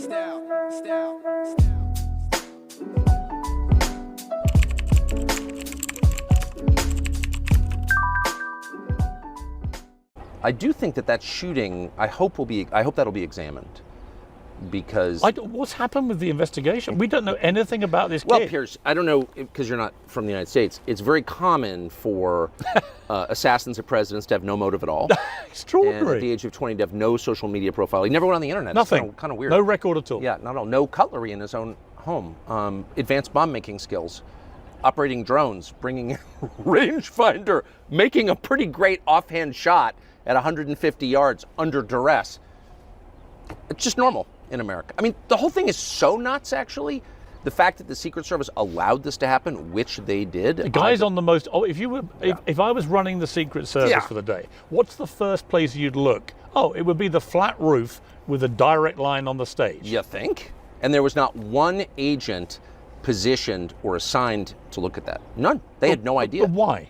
I do think that shooting, I hope that'll be examined, because what's happened with the investigation? We don't know anything about this kid. Well, Piers, I don't know, because you're not from the United States. It's very common for assassins of presidents to have no motive at all. Extraordinary. And at the age of 20 to have no social media profile. He never went on the internet. Nothing. It's kind of weird. No record at all. Yeah, not at all. No cutlery in his own home. Advanced bomb making skills. Operating drones. Bringing rangefinder. Making a pretty great offhand shot at 150 yards under duress. It's just normal in America. I mean, the whole thing is so nuts, actually. The fact that the Secret Service allowed this to happen, which they did. The guy's on the most. Oh, if I was running the Secret Service for the day, what's the first place you'd look? Oh, it would be the flat roof with a direct line on the stage. You think? And there was not one agent positioned or assigned to look at that. None. They had no idea. But why?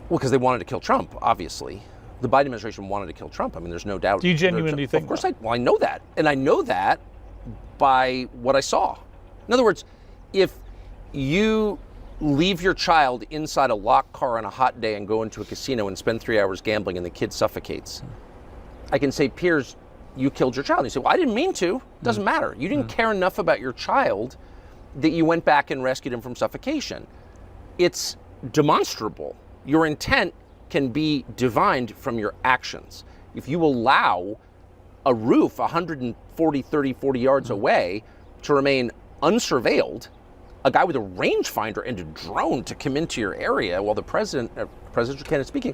Well, because they wanted to kill Trump, obviously. The Biden administration wanted to kill Trump. I mean, there's no doubt. Do you genuinely think that? Of course I know that. And I know that by what I saw. In other words, if you leave your child inside a locked car on a hot day and go into a casino and spend 3 hours gambling and the kid suffocates, I can say, Piers, you killed your child. And you say, well, I didn't mean to. Doesn't matter. You didn't care enough about your child that you went back and rescued him from suffocation. It's demonstrable. Your intent can be divined from your actions. If you allow a roof 40 yards away to remain unsurveilled, a guy with a rangefinder and a drone to come into your area while the presidential candidate is speaking,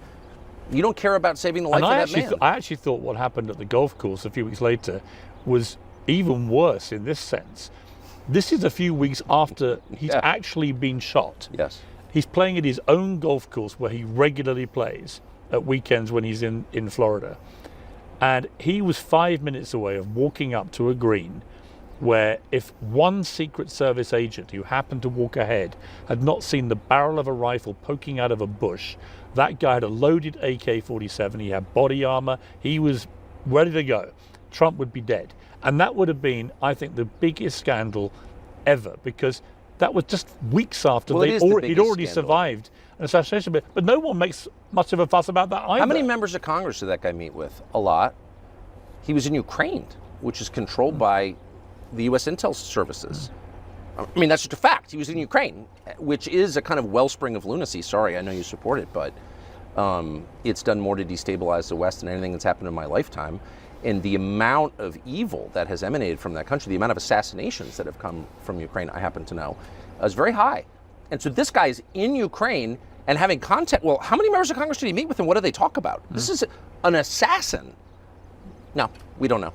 you don't care about saving the life of that man. I actually thought what happened at the golf course a few weeks later was even worse in this sense. This is a few weeks after he's actually been shot. Yes. He's playing at his own golf course where he regularly plays at weekends when he's in Florida. And he was 5 minutes away of walking up to a green where if one Secret Service agent who happened to walk ahead had not seen the barrel of a rifle poking out of a bush, that guy had a loaded AK-47, he had body armor, he was ready to go. Trump would be dead. And that would have been, I think, the biggest scandal ever, because that was just weeks after he'd already survived an assassination. But no one makes much of a fuss about that either. How many members of Congress did that guy meet with? A lot. He was in Ukraine, which is controlled by the U.S. intel services. I mean, that's just a fact. He was in Ukraine, which is a kind of wellspring of lunacy. Sorry, I know you support it, but it's done more to destabilize the West than anything that's happened in my lifetime. And the amount of evil that has emanated from that country, the amount of assassinations that have come from Ukraine, I happen to know, is very high. And so this guy is in Ukraine and having contact. Well, how many members of Congress did he meet with and what do they talk about? This is an assassin. No, we don't know.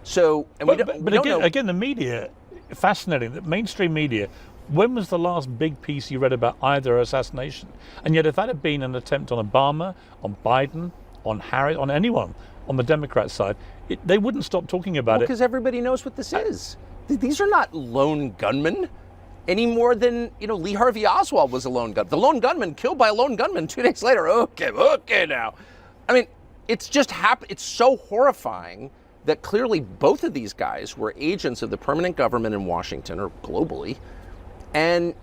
So, and again, the media, fascinating, the mainstream media, when was the last big piece you read about either assassination? And yet if that had been an attempt on Obama, on Biden, on Harris, on anyone, on the Democrat side, they wouldn't stop talking about it. Because everybody knows what this is. These are not lone gunmen any more than, Lee Harvey Oswald was a lone gunman. The lone gunman killed by a lone gunman 2 days later. Okay now. I mean, it's just it's so horrifying that clearly both of these guys were agents of the permanent government in Washington or globally. And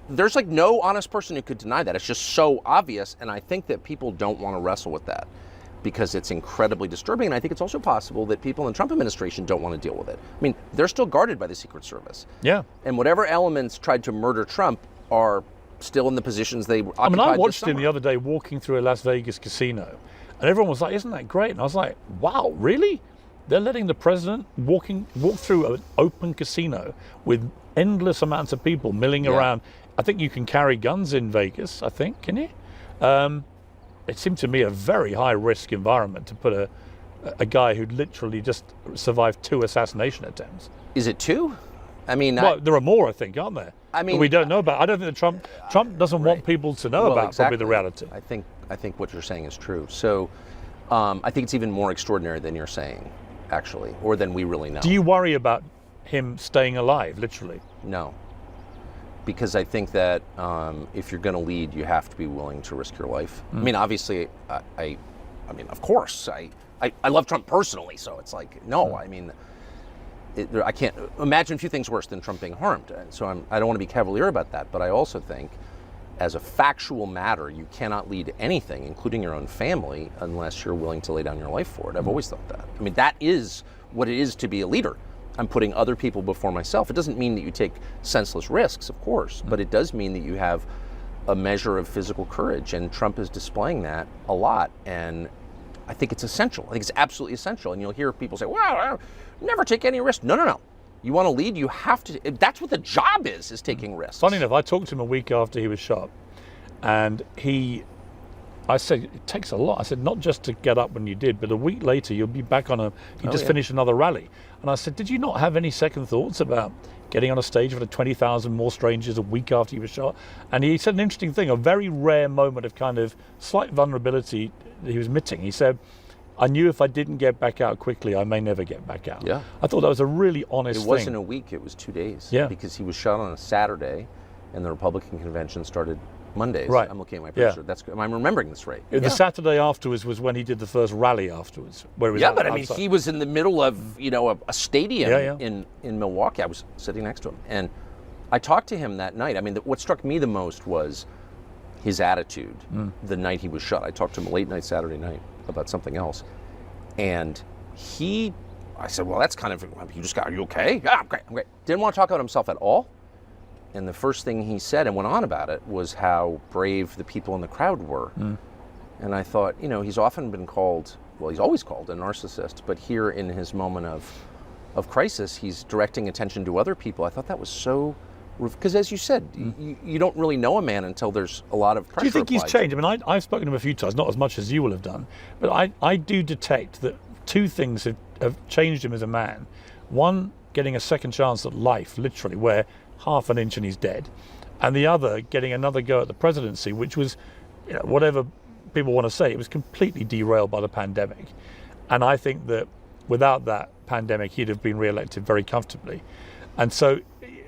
there's like no honest person who could deny that. It's just so obvious. And I think that people don't want to wrestle with that because it's incredibly disturbing. And I think it's also possible that people in the Trump administration don't want to deal with it. I mean, they're still guarded by the Secret Service. Yeah. And whatever elements tried to murder Trump are still in the positions they occupied. I mean, I watched him the other day walking through a Las Vegas casino, and everyone was like, isn't that great? And I was like, wow, really? They're letting the president walk through an open casino with endless amounts of people milling around. I think you can carry guns in Vegas, I think, can you? It seemed to me a very high-risk environment to put a guy who literally just survived 2 assassination attempts. Is it 2? I mean... Well, there are more, I think, aren't there? I mean... But we don't know about. I don't think that Trump doesn't want people to know about probably the reality. I think what you're saying is true. So I think it's even more extraordinary than you're saying, actually, or than we really know. Do you worry about him staying alive, literally? No. Because I think that if you're going to lead, you have to be willing to risk your life. I mean, obviously, I mean, of course, I love Trump personally, so it's like, no, I mean, I can't imagine a few things worse than Trump being harmed. And so I don't want to be cavalier about that, but I also think, as a factual matter, you cannot lead anything, including your own family, unless you're willing to lay down your life for it. I've always thought that. I mean, that is what it is to be a leader. I'm putting other people before myself. It doesn't mean that you take senseless risks, of course, but it does mean that you have a measure of physical courage, and Trump is displaying that a lot, and I think it's essential. I think it's absolutely essential. And you'll hear people say, well, I'll never take any risk. No. You want to lead, you have to. That's what the job is taking risks. Funny enough, I talked to him a week after he was shot, and I said, it takes a lot. I said, not just to get up when you did, but a week later you'll be back on you just finished another rally. And I said, did you not have any second thoughts about getting on a stage with 20,000 more strangers a week after you were shot? And he said an interesting thing, a very rare moment of kind of slight vulnerability that he was admitting. He said, I knew if I didn't get back out quickly, I may never get back out. Yeah. I thought that was a really honest thing. It wasn't a week, it was 2 days. Yeah. Because he was shot on a Saturday, and the Republican convention started Mondays. Right. I'm looking at my picture. That's good. I'm remembering this right. The Saturday afterwards was when he did the first rally afterwards. Where he was but I mean, he was in the middle of a stadium in Milwaukee. I was sitting next to him, and I talked to him that night. I mean, what struck me the most was his attitude the night he was shot. I talked to him late night Saturday night about something else, and I said, well, that's kind of, are you okay? Yeah, I'm great. Didn't want to talk about himself at all. And the first thing he said and went on about it was how brave the people in the crowd were. And I thought, he's often been called, well, he's always called a narcissist, but here in his moment of crisis, he's directing attention to other people. I thought that was so, because as you said, you don't really know a man until there's a lot of pressure. Do you think he's applied. changed? I mean, I've spoken to him a few times, not as much as you will have done, but I do detect that two things have changed him as a man. One, getting a second chance at life, literally, where half an inch and he's dead, and the other getting another go at the presidency, which was, whatever people want to say, it was completely derailed by the pandemic. And I think that without that pandemic, he'd have been re-elected very comfortably. And so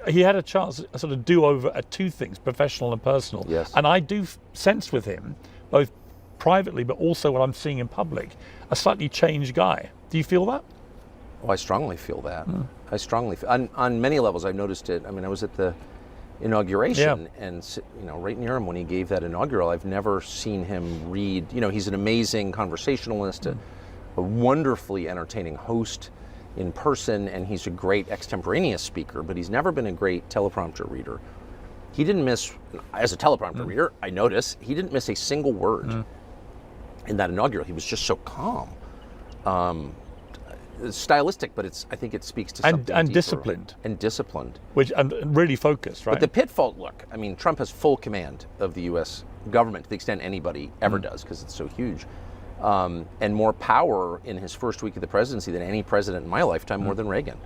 he had a chance, a sort of do-over at two things, professional and personal. Yes. And I do sense with him, both privately but also what I'm seeing in public, a slightly changed guy. Do you feel that? Oh, I strongly feel that. I strongly feel, on many levels. I've noticed it. I mean, I was at the inauguration, and right near him when he gave that inaugural. I've never seen him read. He's an amazing conversationalist, a wonderfully entertaining host in person, and he's a great extemporaneous speaker. But he's never been a great teleprompter reader. He didn't miss, as a teleprompter reader, I noticed he didn't miss a single word in that inaugural. He was just so calm. Stylistic, but I think it speaks to something and deeper. disciplined. And disciplined. And really focused, right? But the pitfall, look, I mean, Trump has full command of the U.S. government to the extent anybody ever does, because it's so huge. And more power in his first week of the presidency than any president in my lifetime, more than Reagan.